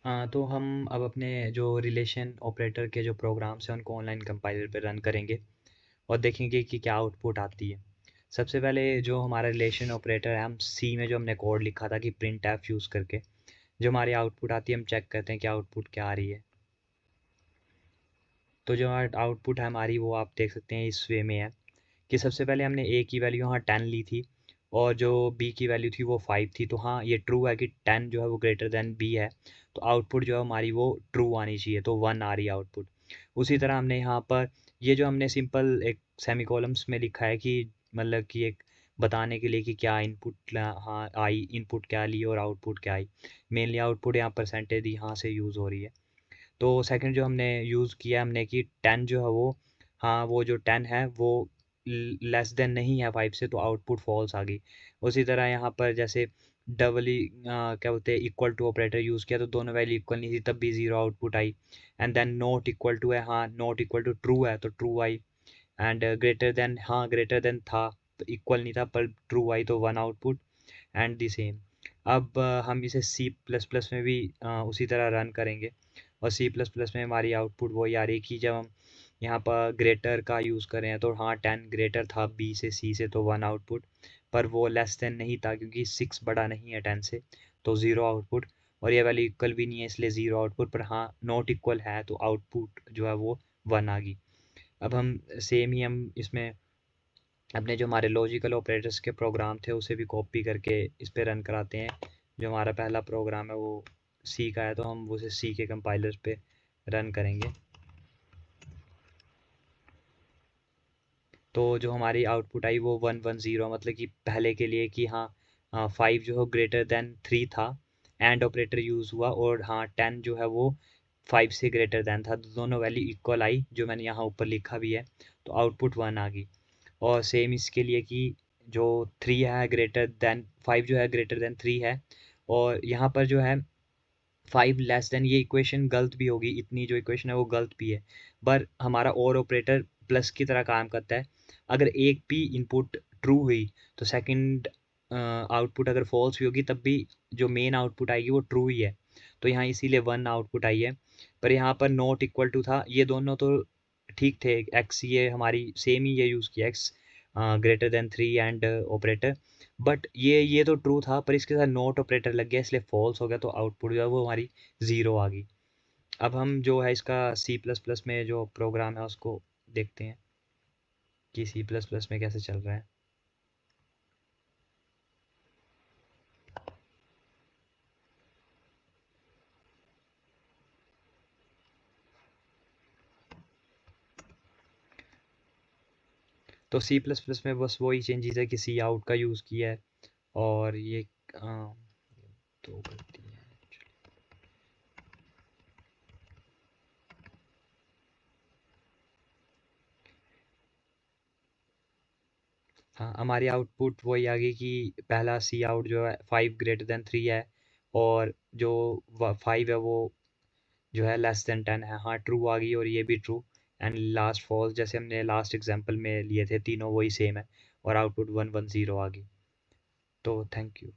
तो हम अब अपने जो रिलेशन ऑपरेटर के जो प्रोग्राम्स हैं उनको ऑनलाइन कंपाइलर पे रन करेंगे और देखेंगे कि क्या आउटपुट आती है। सबसे पहले जो हमारा रिलेशन ऑपरेटर है, हम सी में जो हमने कोड लिखा था कि प्रिंट एफ यूज़ करके जो हमारी आउटपुट आती है, हम चेक करते हैं कि आउटपुट क्या आ रही है। तो जो आउटपुट है हमारी, वो आप देख सकते हैं इस वे में है कि सबसे पहले हमने ए की वैल्यू यहाँ 10 ली थी और जो बी की वैल्यू थी वो 5 थी। तो हाँ, ये ट्रू है कि 10 जो है वो ग्रेटर देन बी है, तो आउटपुट जो है हमारी वो ट्रू आनी चाहिए, तो 1 आ रही है आउटपुट। उसी तरह हमने यहाँ पर ये जो हमने सिंपल एक सेमीकोलम्स में लिखा है कि मतलब कि एक बताने के लिए कि क्या इनपुट हाँ आई, इनपुट क्या ली और आउटपुट क्या आई। मेनली आउटपुट यहाँ परसेंटेज यहाँ से यूज़ हो रही है। तो सेकंड जो हमने यूज़ किया हमने कि 10 जो है वो, हाँ वो जो 10 है वो लेस देन नहीं है 5 से, तो आउटपुट फॉल्स आ गई। उसी तरह यहाँ पर जैसे डबली क्या बोलते हैं इक्वल टू ऑपरेटर यूज़ किया, तो दोनों वैल्यू इक्वल नहीं थी तब भी ज़ीरो आउटपुट आई। And then not equal to है, हाँ नॉट इक्वल टू ट्रू है तो ट्रू आई। एंड ग्रेटर देन, हाँ ग्रेटर देन था तो इक्वल नहीं था पर ट्रू आई, तो 1 आउटपुट। And the same. अब हम इसे सी प्लस प्लस में भी उसी तरह रन करेंगे और सी प्लस प्लस में हमारी आउटपुट वही आ रही है कि जब हम यहाँ पर ग्रेटर का यूज़ करें तो हाँ 10 ग्रेटर था बी से सी से, तो 1 आउटपुट। पर वो लेस देन नहीं था क्योंकि 6 बड़ा नहीं है 10 से, तो ज़ीरो आउटपुट। और ये वैल्यू इक्वल भी नहीं है इसलिए ज़ीरो आउटपुट, पर हाँ नॉट इक्वल है तो आउटपुट जो है वो 1 आ गई। अब हम सेम ही हम इसमें अपने जो हमारे लॉजिकल ऑपरेटर्स के प्रोग्राम थे उसे भी कॉपी करके इस पे रन कराते हैं। जो हमारा पहला प्रोग्राम है वो सी का है, तो हम उसे सी के कंपाइलर पे रन करेंगे। तो जो हमारी आउटपुट आई वो 110, मतलब कि पहले के लिए कि हाँ 5 जो है ग्रेटर देन 3 था, एंड ऑपरेटर यूज़ हुआ और हाँ 10 जो है वो 5 से ग्रेटर देन था, तो दोनों वैल्यू इक्वल आई जो मैंने यहाँ ऊपर लिखा भी है, तो आउटपुट 1 आ गई। और सेम इसके लिए कि जो 3 है ग्रेटर देन 5 जो है ग्रेटर देन 3 है, और यहाँ पर जो है 5 लेस देन, ये इक्वेशन गलत भी होगी, इतनी जो इक्वेशन है वो गलत भी है। पर हमारा और ऑपरेटर प्लस की तरह काम करता है। अगर एक भी इनपुट ट्रू हुई तो सेकंड आउटपुट अगर फॉल्स भी होगी तब भी जो मेन आउटपुट आएगी वो ट्रू ही है। तो यहाँ इसीलिए 1 आउटपुट आई है। पर यहाँ पर नॉट इक्वल टू था, ये दोनों तो ठीक थे। एक्स ये हमारी सेम ही ये यूज़ किया, x greater than 3 and operator. But ये तो ट्रू था पर इसके साथ नोट ऑपरेटर लग गया इसलिए फॉल्स हो गया, तो आउटपुट जो है वो हमारी ज़ीरो आ गई। अब हम जो है इसका सी प्लस प्लस में जो प्रोग्राम है उसको देखते हैं कि सी प्लस प्लस में कैसे चल रहा है। तो सी प्लस प्लस में बस वही चेंजेस है कि सी आउट का यूज़ किया है और ये तो करती है। हाँ हमारी आउटपुट वही आ गई कि पहला सी आउट जो है 5 ग्रेटर देन 3 है, और जो 5 है वो जो है लेस देन 10 है। हाँ ट्रू आ गई और ये भी ट्रू। एंड लास्ट फॉल्स, जैसे हमने लास्ट एग्जांपल में लिए थे तीनों वही सेम है, और आउटपुट 110 आ गई। तो थैंक यू।